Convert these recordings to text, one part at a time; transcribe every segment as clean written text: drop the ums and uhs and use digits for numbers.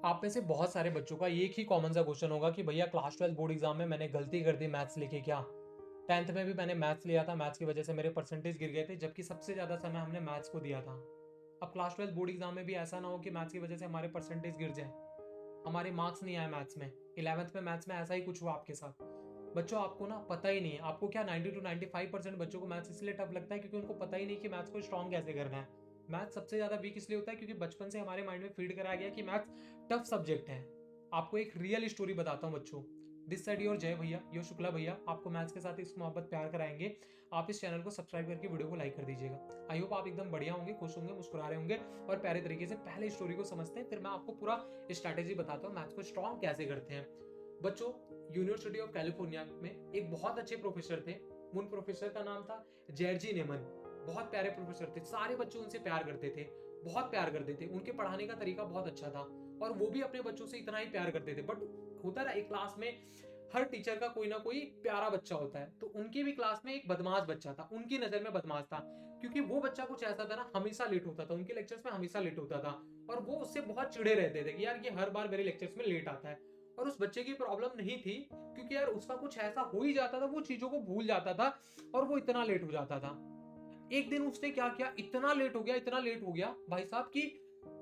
आप में से बहुत सारे बच्चों का एक ही कॉमन सा क्वेश्चन होगा कि भैया क्लास 12 बोर्ड एग्जाम में मैंने गलती कर दी मैथ्स लेके क्या। 10th में भी मैंने मैथ्स लिया था, मैथ्स की वजह से मेरे परसेंटेज गिर गए थे, जबकि सबसे ज्यादा समय हमने मैथ्स को दिया था। अब क्लास 12 बोर्ड एग्जाम में भी ऐसा ना हो कि मैथ्स की वजह से हमारे परसेंटेज गिर जाए, हमारे मार्क्स नहीं आए मैथ्स में। 11th में मैथ्स में ऐसा ही कुछ हुआ आपके साथ। बच्चों आपको ना पता ही नहीं है, आपको क्या 90 to 95% बच्चों को मैथ्स इसलिए टफ लगता है क्योंकि उनको पता ही नहीं कि मैथ्स को स्ट्रॉन्ग कैसे करना है। मैथ्स सबसे ज्यादा वीक इसलिए होता है क्योंकि बचपन से हमारे माइंड में फीड कराया गया कि मैथ्स टफ सब्जेक्ट है। आपको एक रियल स्टोरी बताता हूँ बच्चों। दिस साइड योर जय भैया, यो शुक्ला भैया आपको मैथ्स के साथ इस मोहब्बत प्यार कराएंगे। आप इस चैनल को सब्सक्राइब करके वीडियो को लाइक कर दीजिएगा। आई होप आप एकदम बढ़िया होंगे, खुश होंगे, मुस्कुरा रहे होंगे और प्यारे तरीके से। पहले स्टोरी को समझते हैं, फिर मैं आपको पूरा स्ट्रैटेजी बताता हूँ मैथ्स को स्ट्रॉन्ग कैसे करते हैं। बच्चों, यूनिवर्सिटी ऑफ कैलिफोर्निया में एक बहुत अच्छे प्रोफेसर थे। उन प्रोफेसर का नाम था जेरजी नेमन। बहुत प्यारे प्रोफेसर थे, सारे बच्चे उनसे प्यार करते थे, बहुत प्यार करते थे। उनके पढ़ाने का तरीका बहुत अच्छा था और वो भी अपने बच्चों से इतना ही प्यार करते थे। बट होता ना, एक क्लास में हर टीचर का कोई ना कोई प्यारा बच्चा होता है, तो उनके भी क्लास में एक बदमाश बच्चा था, उनकी नजर में बदमाश था। क्योंकि वो बच्चा कुछ ऐसा था ना, हमेशा लेट होता था, उनके लेक्चर्स में हमेशा लेट होता था। और वो उससे बहुत चिढ़े रहते थे कि यार ये हर बार मेरे लेक्चर्स में लेट आता है। और उस बच्चे की प्रॉब्लम नहीं थी, क्योंकि यार उसका कुछ ऐसा हो ही जाता था, वो चीजों को भूल जाता था और वो इतना लेट हो जाता था। एक दिन उसने क्या किया, इतना लेट हो गया, इतना लेट हो गया भाई साहब कि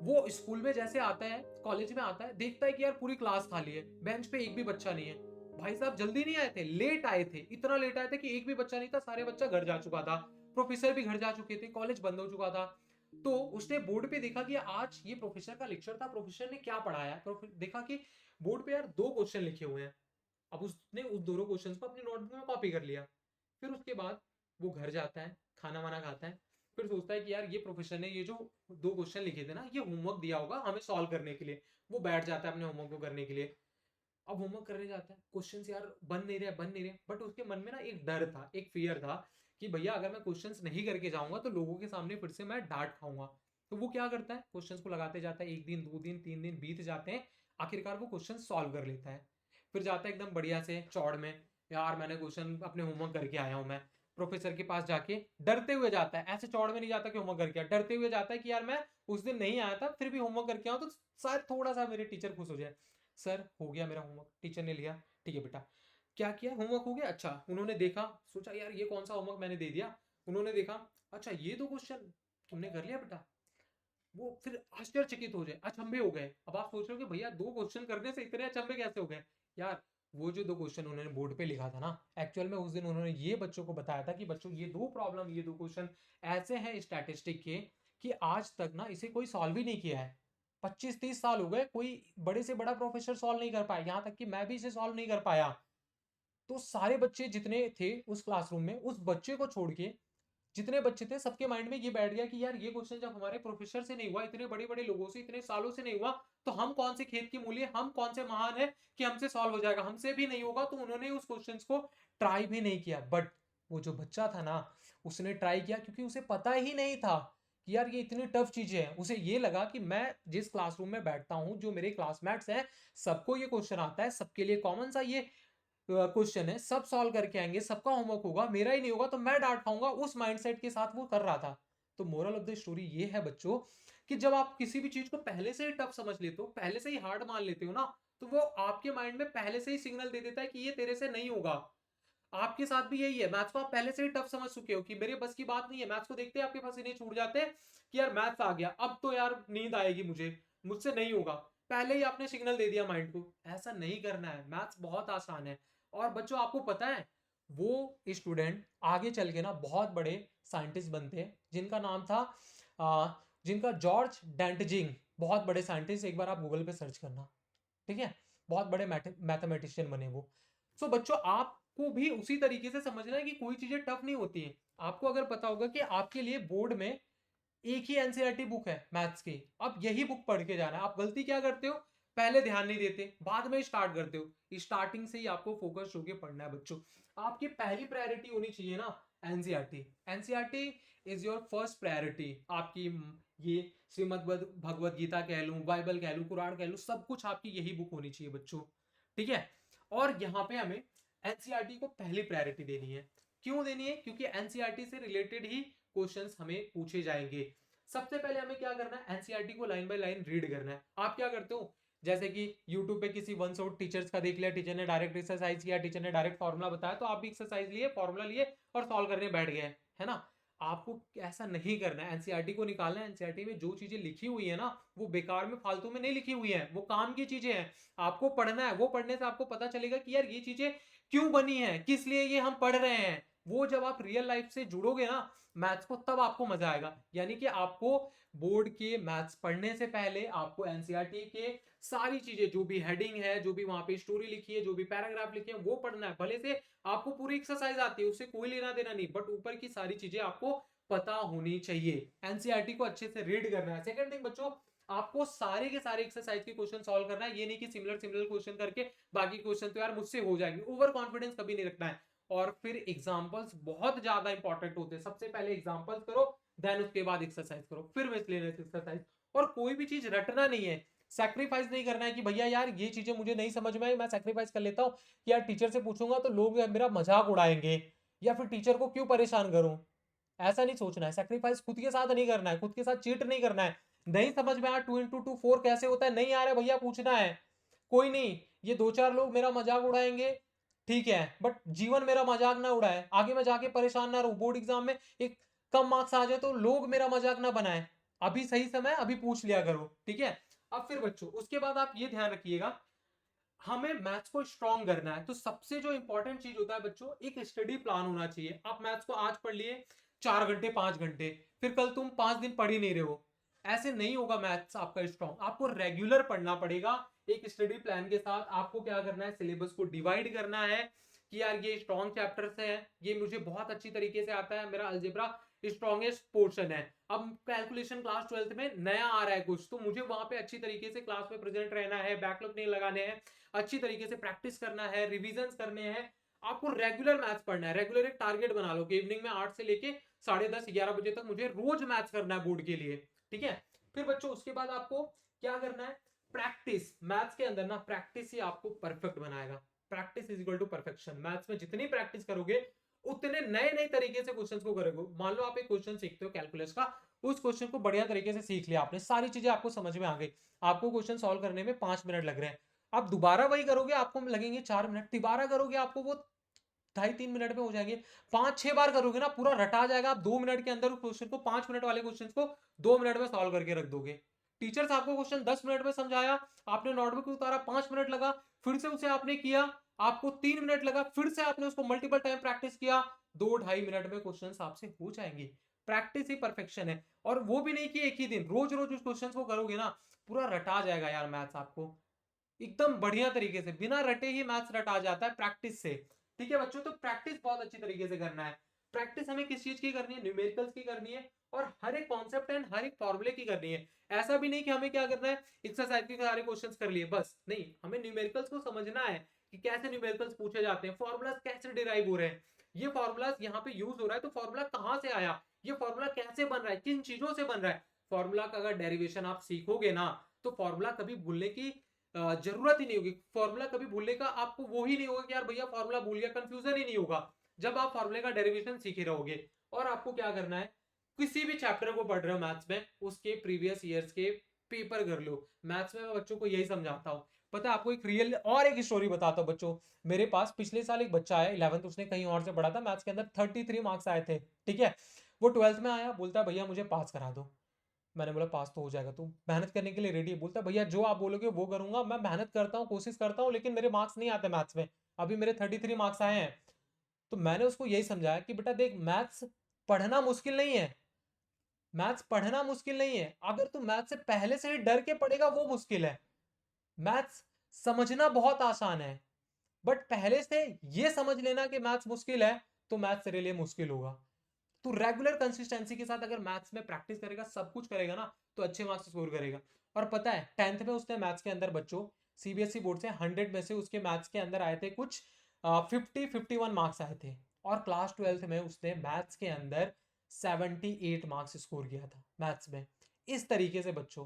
वो स्कूल में जैसे आता है, कॉलेज में आता है, देखता है कि यार पूरी क्लास खाली है, बेंच पे एक भी बच्चा नहीं है। भाई साहब जल्दी नहीं आए थे, लेट आए थे, इतना लेट आए थे कि एक भी बच्चा नहीं था, सारे बच्चा घर जा चुका था, प्रोफेसर भी घर जा चुके थे, कॉलेज बंद हो चुका था। तो उसने बोर्ड पे देखा कि आज ये प्रोफेसर का लेक्चर था, प्रोफेसर ने क्या पढ़ाया। देखा कि बोर्ड पे यार दो क्वेश्चन लिखे हुए हैं। अब उसने उस दोनों क्वेश्चंस को अपनी नोटबुक में कॉपी कर लिया। फिर उसके बाद वो घर जाता है, खाना वाना खाता है, फिर सोचता है कि यार ये प्रोफेसर ने ये जो दो क्वेश्चन लिखे थे ना, ये होमवर्क दिया होगा हमें सॉल्व करने के लिए। वो बैठ जाता है अपने होमवर्क को करने के लिए। अब होमवर्क करने जाता है, क्वेश्चंस यार बन नहीं रहे, बट उसके मन में ना एक डर था, एक फियर था कि भैया अगर मैं क्वेश्चंस नहीं करके जाऊंगा तो लोगों के सामने फिर से मैं डांट खाऊंगा। तो वो क्या करता है, क्वेश्चंस को लगाते जाता है, एक दिन, दो दिन, तीन दिन बीत जाते हैं, आखिरकार वो क्वेश्चन सॉल्व कर लेता है। फिर जाता है एकदम बढ़िया से चौड़ में, यार मैंने क्वेश्चन अपने होमवर्क करके आया हूं मैं। प्रोफेसर के पास जाके डरते हुए जाता है, ऐसे चौड़ में नहीं जाता कि होमवर्क करके आया, डरते हुए जाता है कि यार मैं उस दिन नहीं आया था, फिर भी होमवर्क करके आऊं तो शायद थोड़ा सा मेरे टीचर खुश हो जाए। सर हो गया मेरा होमवर्क, टीचर ने लिया, ठीक है बेटा। क्या किया, होमवर्क हो गया, अच्छा। उन्होंने देखा, सोचा यार ये कौन सा होमवर्क मैंने दे दिया। उन्होंने देखा, अच्छा ये दो क्वेश्चन तुमने कर लिया बेटा। वो फिर आश्चर्यचकित हो जाए, अचंभे हो गए। अब आप सोच रहे हो कि भैया दो क्वेश्चन करने से इतने अचंभे कैसे हो गए। यार वो जो दो क्वेश्चन उन्होंने बोर्ड पे लिखा था ना, एक्चुअल में उस दिन उन्होंने ये बच्चों को बताया था कि बच्चों ये दो प्रॉब्लम, ये दो क्वेश्चन ऐसे हैं स्टैटिस्टिक के कि आज तक ना इसे कोई सॉल्व ही नहीं किया है। 25-30 साल हो गए, कोई बड़े से बड़ा प्रोफेसर सॉल्व नहीं कर पाया, यहां तक कि मैं भी इसे सॉल्व नहीं कर पाया। तो सारे बच्चे जितने थे उस क्लासरूम में, उस बच्चे को छोड़ के जितने बच्चे थे, सबके माइंड में ये बैठ गया कि यार ये क्वेश्चन जब हमारे प्रोफेसर से नहीं हुआ, इतने बड़े बड़े लोगों से इतने सालों से नहीं हुआ, तो हम कौन से खेत की मूली है, हम कौन से महान है कि हमसे सॉल्व हो जाएगा, हमसे भी नहीं होगा। तो उन्होंने उस क्वेश्चन को ट्राई भी नहीं किया। बट वो जो बच्चा था ना, उसने ट्राई किया क्योंकि उसे पता ही नहीं था कि यार ये इतनी टफ चीजें हैं। उसे ये लगा कि मैं जिस क्लासरूम में बैठता हूं, जो मेरे क्लासमेट्स हैं, सबको ये क्वेश्चन आता है, सबके लिए कॉमन सा ये क्वेश्चन है, सब सॉल्व करके आएंगे, सबका होमवर्क होगा, मेरा ही नहीं होगा तो मैं डांट खाऊंगा, उस माइंडसेट के साथ वो कर रहा था। तो मोरल ऑफ द स्टोरी ये है बच्चों कि जब आप किसी भी चीज को पहले से ही टफ समझ लेते हो, पहले से ही हार्ड मान लेते हो ना, तो वो आपके माइंड में पहले से ही सिग्नल दे देता है कि ये तेरे से नहीं होगा। आपके साथ भी यही है, मैथ्स को आप पहले से ही टफ समझ चुके हो कि मेरे बस की बात नहीं है। मैथ्स को देखते हैं आपके पसीने छूट जाते हैं कि यार मैथ्स आ गया, अब तो यार नींद आएगी मुझे, मुझसे नहीं होगा। पहले ही आपने सिग्नल दे दिया माइंड को। ऐसा नहीं करना है, मैथ्स बहुत आसान है। और बच्चों आपको पता है, वो स्टूडेंट आगे चल के ना बहुत बड़े साइंटिस्ट बनते हैं, जिनका नाम था जिनका जॉर्ज डेंटजिंग। बहुत बड़े साइंटिस्ट, एक बार आप गूगल पे सर्च करना, ठीक है। बहुत बड़े मैथमेटिशियन बने वो। सो बच्चों आपको भी उसी तरीके से समझना है कि कोई चीजें टफ नहीं होती है। आपको अगर पता होगा कि आपके लिए बोर्ड में एक ही एनसीईआरटी बुक है मैथ्स की, अब यही बुक पढ़ के जाना है। आप गलती क्या करते हो, पहले ध्यान नहीं देते, बाद में स्टार्ट करते हो। स्टार्टिंग से ही आपको फोकस होके पढ़ना है बच्चों। आपकी पहली प्रायोरिटी होनी चाहिए ना NCERT. NCERT is your first priority. आपकी ये श्रीमद भगवत गीता कह लूं, बाइबल कह लूं, कुरान कह लूं, सब कुछ आपकी यही बुक होनी चाहिए बच्चों, ठीक है। और यहाँ पे हमें एनसीईआरटी को पहली प्रायोरिटी देनी है। क्यों देनी है, क्योंकि एनसीईआरटी से रिलेटेड ही क्वेश्चंस हमें पूछे जाएंगे। सबसे पहले हमें क्या करना है, एनसीईआरटी को लाइन बाय लाइन रीड करना है। आप क्या करते हो, जैसे कि यूट्यूब पे किसी वन शॉट टीचर्स का देख लिया, टीचर ने डायरेक्ट एक्सरसाइज किया, टीचर ने डायरेक्ट फॉर्मूला बताया, तो आप भी एक्सरसाइज लिए, फॉर्मूला लिए और सॉल्व करने बैठ गए, है ना। आपको ऐसा नहीं करना है, एनसीईआरटी को निकालना है। एनसीईआरटी में जो चीजें लिखी हुई है ना, वो बेकार में फालतू में नहीं लिखी हुई है, वो काम की चीजें हैं, आपको पढ़ना है। वो पढ़ने से आपको पता चलेगा कि यार ये चीजें क्यों बनी है, किस लिए ये हम पढ़ रहे हैं। वो जब आप रियल लाइफ से जुड़ोगे ना मैथ्स को, तब आपको मजा आएगा। यानी कि आपको बोर्ड के मैथ्स पढ़ने से पहले आपको एनसीईआरटी के सारी चीजें, जो भी हेडिंग है, जो भी वहां पे स्टोरी लिखी है, जो भी पैराग्राफ लिखे हैं, वो पढ़ना है। भले से आपको पूरी एक्सरसाइज आती है, उससे कोई लेना देना नहीं, बट ऊपर की सारी चीजें आपको पता होनी चाहिए। एनसीईआरटी को अच्छे से रीड करना है। सेकंड थिंग बच्चों, आपको सारे के सारे एक्सरसाइज के क्वेश्चन सॉल्व करना है। ये नहीं कि सिमिलर सिमिलर क्वेश्चन करके बाकी क्वेश्चन तो यार मुझसे हो जाएंगे, ओवर कॉन्फिडेंस कभी नहीं रखना है। और फिर एग्जांपल्स बहुत ज्यादा इंपॉर्टेंट होते हैं। सबसे पहले एग्जांपल्स करो, देन उसके बाद एक्सरसाइज करो, फिर मिसलेनियस एक्सरसाइज। और कोई भी चीज रटना नहीं है, सैक्रिफाइस नहीं करना है कि भैया यार ये चीजें मुझे नहीं समझ में आई, मैं सैक्रिफाइस कर लेता हूँ कि यार टीचर से पूछूंगा तो लोग मेरा मजाक उड़ाएंगे, या फिर टीचर को क्यों परेशान करूं। ऐसा नहीं सोचना है। सैक्रिफाइस खुद के साथ नहीं करना है, खुद के साथ चीट नहीं करना है। नहीं समझ में आया 2 into 2 4 कैसे होता है, नहीं आ रहा है भैया, पूछना है। कोई नहीं, ये 2 4 लोग मेरा मजाक उड़ाएंगे, ठीक है, बट जीवन मेरा मजाक ना उड़ाए, आगे मैं जाके परेशान ना रहूं, बोर्ड एग्जाम में एक कम मार्क्स आ जाए तो लोग मेरा मजाक ना बनाए। अभी सही समय, अभी पूछ लिया करो, ठीक है। अब फिर बच्चों उसके बाद आप ये ध्यान रखिएगा, हमें मैथ्स को स्ट्रॉन्ग करना है, तो सबसे जो इंपॉर्टेंट चीज होता है बच्चों, एक स्टडी प्लान होना चाहिए। आप मैथ्स को आज पढ़ लिए 4 घंटे 5 घंटे, फिर कल तुम 5 दिन पढ़ ही नहीं रहे हो, ऐसे नहीं होगा मैथ्स आपका स्ट्रॉन्ग। आपको रेगुलर पढ़ना पड़ेगा एक स्टडी प्लान के साथ। आपको क्या करना है, सिलेबस को डिवाइड करना है कि यार ये स्ट्रॉन्ग चैप्टर्स है, ये मुझे बहुत अच्छी तरीके से आता है, मेरा अलजेब्रा स्ट्रॉन्गेस्ट पोर्शन है। अब कैलकुलेशन क्लास 12th में नया आ रहा है कुछ, तो मुझे वहां पे अच्छी तरीके से क्लास में प्रेजेंट रहना है, बैकलॉग नहीं लगाने हैं, अच्छी तरीके से प्रैक्टिस करना है, रिविजन करने हैं। आपको रेगुलर मैथ्स पढ़ना है। रेगुलर एक टारगेट बना लो कि इवनिंग में 8 से लेके 10:30 11 बजे तक मुझे रोज मैथ्स करना है बोर्ड के लिए, ठीक है। फिर बच्चों उसके बाद आपको क्या करना है, प्रैक्टिस। मैथ्स के अंदर ना प्रैक्टिस ही आपको परफेक्ट बनाएगा। Practice is equal to perfection. Maths में जितनी प्रैक्टिस करोगे उतने नए नए तरीके से क्वेश्चंस को करोगे। मान लो आप एक क्वेश्चन सीखते हो कैलकुलस का, उस क्वेश्चन को बढ़िया तरीके से सीख लिया आपने, सारी चीजें आपको समझ में आ गई, आपको क्वेश्चन सॉल्व करने में 5 मिनट लग रहे हैं। आप दोबारा वही करोगे आपको लगेंगे 4 मिनट, दोबारा करोगे आपको वो 2.5 3 मिनट में हो जाएंगे। 5 6 बार करोगे ना पूरा रटा जाएगा। आप 2 मिनट के अंदर क्वेश्चन को, 5 मिनट वाले क्वेश्चन को 2 मिनट में सॉल्व करके रख दोगे। टीचर्स आपको क्वेश्चन 10 मिनट में समझाया, आपने नोटबुक उतारा, 5 मिनट लगा, फिर से उसे आपने किया, आपको 3 मिनट लगा, फिर से आपने उसको मल्टीपल टाइम प्रैक्टिस किया, 2 2.5 मिनट में क्वेश्चन आपसे हो जाएंगे। प्रैक्टिस ही परफेक्शन है। और वो भी नहीं कि एक ही दिन, रोज रोज उस क्वेश्चन को करोगे ना, पूरा रटा जाएगा यार मैथ्स आपको एकदम बढ़िया तरीके से। बिना रटे ही मैथ्स रटा जाता है प्रैक्टिस से, ठीक है बच्चों। तो प्रैक्टिस बहुत अच्छी तरीके से करना है। प्रैक्टिस हमें किस चीज की करनी है, न्यूमेरिकल्स की करनी है, और हर एक कॉन्सेप्ट एंड हर एक फॉर्मूले की करनी है। ऐसा भी नहीं कि हमें क्या करना है, एक्सरसाइज के सारे क्वेश्चंस कर लिए बस, नहीं, हमें न्यूमेरिकल्स को समझना है कि कैसे न्यूमेरिकल्स पूछे जाते हैं, फॉर्मूलाज कैसे डिराइव हो रहे हैं, ये फॉर्मूलाज यहाँ पे यूज हो रहा है तो फॉर्मूला कहां से आया, ये फॉर्मूला कैसे बन रहा है, किन चीजों से बन रहा है। फॉर्मूला का अगर डेरिवेशन आप सीखोगे ना, तो फॉर्मूला कभी भूलने की जरूरत ही नहीं होगी। फॉर्मूला कभी भूलने का आपको वो ही नहीं होगा कि यार भैया फॉर्मूला भूल गया, कंफ्यूजन ही नहीं होगा जब आप फॉर्मूले का डेरिवेशन सीखे रहोगे। और आपको क्या करना है, किसी भी चैप्टर को पढ़ रहे हो मैथ्स में, उसके प्रीवियस ईयर्स के पेपर कर लो। मैथ्स में मैं बच्चों को यही समझाता हूँ। पता है आपको एक रियल और एक स्टोरी बताता हूँ बच्चों। मेरे पास पिछले साल एक बच्चा आया 11th, उसने कहीं और से पढ़ा था, मैथ्स के अंदर 33 मार्क्स आए थे, ठीक है। वो 12th में आया, बोलता है भैया मुझे पास करा दो। मैंने बोला पास तो हो जाएगा, तू मेहनत करने के लिए रेडी है। बोलता भैया जो आप बोलोगे वो करूंगा, मैं मेहनत करता हूँ, कोशिश करता हूँ, लेकिन मेरे मार्क्स नहीं आते मैथ्स में। अभी मेरे 33 मार्क्स आए हैं। तो मैंने उसको यही समझाया कि बेटा देख, मैथ्स पढ़ना मुश्किल नहीं है, मैथ्स पढ़ना मुश्किल नहीं है, अगर तू मैथ्स से पहले से ही डर के पढ़ेगा वो मुश्किल है। मैथ्स समझना बहुत आसान है, बट पहले से ये समझ लेना कि मैथ्स मुश्किल है, तो मैथ्स तेरे लिए मुश्किल होगा। तो रेगुलर कंसिस्टेंसी के साथ अगर मैथ्स में प्रैक्टिस करेगा, सब कुछ करेगा ना, तो अच्छे मार्क्स स्कोर करेगा। और पता है 10th में उसने मैथ्स के अंदर बच्चों, सीबीएसई बोर्ड से 100 में से उसके मैथ्स के अंदर आए थे कुछ 51 मार्क्स आए थे। और क्लास 12th में उसने मैथ्स के अंदर 78 मार्क्स स्कोर किया था मैथ्स में। इस तरीके से बच्चों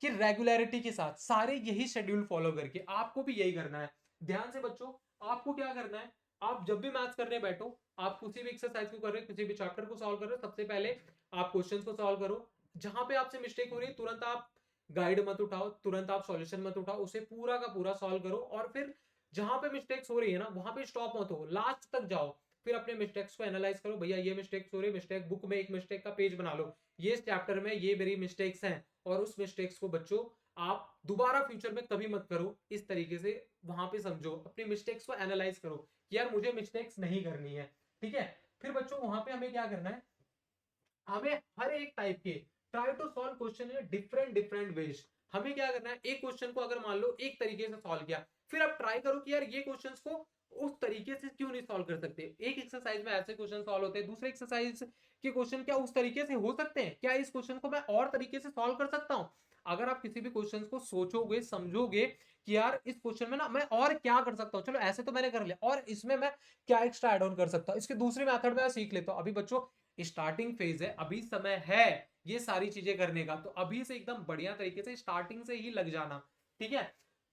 कि रेगुलरिटी के साथ सारे यही शेड्यूल फॉलो करके आपको भी यही करना है। ध्यान से बच्चों, आपको क्या करना है, आप जब भी मैथ्स करने बैठो, आप किसी भी एक्सरसाइज को कर रहे हो, किसी भी चैप्टर को सॉल्व कर रहे हो, सबसे पहले आप क्वेश्चंस को सॉल्व करो। जहां पे आपसे मिस्टेक हो रही है तुरंत आप गाइड मत उठाओ, तुरंत आप सॉल्यूशन मत उठाओ, उसे पूरा का पूरा सॉल्व करो और फिर जहां पे मिस्टेक्स हो रही है ना वहां पे स्टॉप मत हो, लास्ट तक जाओ, फिर अपने मिस्टेक्स को एनालाइज करो, भैया ये मिस्टेक्स हो रही है, मिस्टेक बुक में एक मिस्टेक का पेज बना लो, ये चैप्टर में ये मेरी मिस्टेक्स हैं, और उस मिस्टेक्स को बच्चों आप दोबारा फ्यूचर में कभी मत करो, इस तरीके से वहां पे समझो, अपनी मिस्टेक्स को एनालाइज करो कि यार मुझे मिस्टेक्स नहीं करनी है, ठीक है। फिर बच्चों वहां पे हमें क्या करना है, हमें हर एक टाइप के try to solve question in different different ways. हमें क्या करना है, एक क्वेश्चन को अगर मान लो एक तरीके से सॉल्व किया, फिर आप ट्राई करो कि यार ये क्वेश्चंस को उस तरीके से क्यों नहीं सॉल्व कर सकते। एक एक्सरसाइज में ऐसे क्वेश्चन सॉल्व होते हैं, दूसरे एक्सरसाइज के क्वेश्चन क्या उस तरीके से हो सकते हैं, क्या इस क्वेश्चन को मैं और तरीके से सॉल्व कर सकता हूं। अगर आप किसी भी क्वेश्चन को सोचोगे समझोगे कि यार इस क्वेश्चन में ना मैं और क्या कर सकता हूं, चलो ऐसे तो मैंने कर लिया, और इसमें मैं क्या एक्स्ट्रा एड ऑन कर सकता हूं, इसके दूसरे मेथड में सीख लेता हूं। अभी बच्चों स्टार्टिंग फेज है, अभी समय है ये सारी चीजें करने का, तो अभी से एकदम बढ़िया तरीके से स्टार्टिंग से ही लग जाना, ठीक है।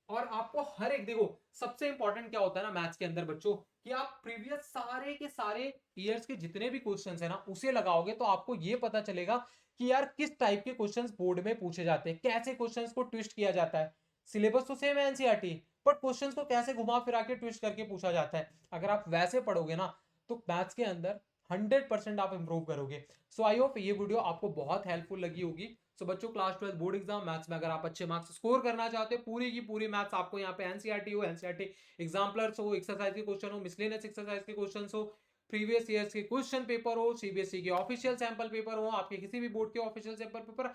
और आपको हर एक, देखो सबसे इंपॉर्टेंट क्या होता है ना मैथ्स के अंदर बच्चों, कि आप प्रीवियस सारे के सारे ईयर्स के जितने भी क्वेश्चंस है ना उसे लगाओगे, तो आपको ये पता चलेगा कि यार किस टाइप के क्वेश्चंस बोर्ड में पूछे जाते हैं, कैसे क्वेश्चंस को ट्विस्ट किया जाता है। सिलेबस तो सेम है एनसीईआरटी, बट क्वेश्चंस को कैसे घुमा फिरा के ट्विस्ट करके पूछा जाता है, अगर आप वैसे पढ़ोगे ना तो मैथ्स के अंदर 100% आप इंप्रूव करोगे। सो आई होप ये वीडियो आपको बहुत हेल्पफुल लगी होगी। सो बच्चों क्लास 12 बोर्ड एग्जाम मैथ्स में अगर आप अच्छे मार्क्स स्कोर करना चाहते हो, पूरी की पूरी मैथ्स आपको यहाँ पे एनसीईआरटी हो, एनसीईआरटी एग्जाम्पलर्स हो, एक्सरसाइज के क्वेश्चन हो, मिसलेनियस एक्सरसाइज के क्वेश्चन हो, प्रीवियस ईयर्स के क्वेश्चन पेपर हो, सीबीएसई के ऑफिशियल सैंपल पेपर हो, आपके किसी भी बोर्ड के ऑफिशियल सैंपल पेपर,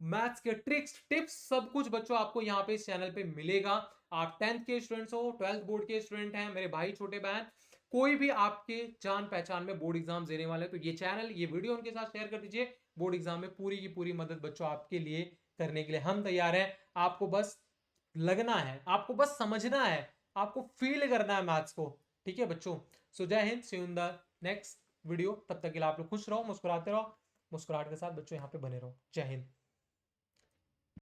मैथ्स के ट्रिक्स टिप्स सब कुछ बच्चों आपको यहाँ पे इस चैनल पे मिलेगा। आप 10th के स्टूडेंट्स हो, 12th बोर्ड के स्टूडेंट हैं, मेरे भाई छोटे बहन, कोई भी आपके जान पहचान में बोर्ड एग्जाम देने वाले तो ये चैनल ये वीडियो उनके साथ शेयर कर दीजिए। बोर्ड एग्जाम में पूरी की पूरी मदद बच्चों आपके लिए करने के लिए हम तैयार हैं। आपको बस लगना है, आपको बस समझना है, आपको फील करना है मैथ्स को, ठीक है बच्चों। सो जय Hind, see you in the next video, तब तक के लिए आप लोग खुश रहो, मुस्कुराते रहो, मुस्कुराहट के साथ बच्चों यहाँ पे बने रहो। जय हिंद।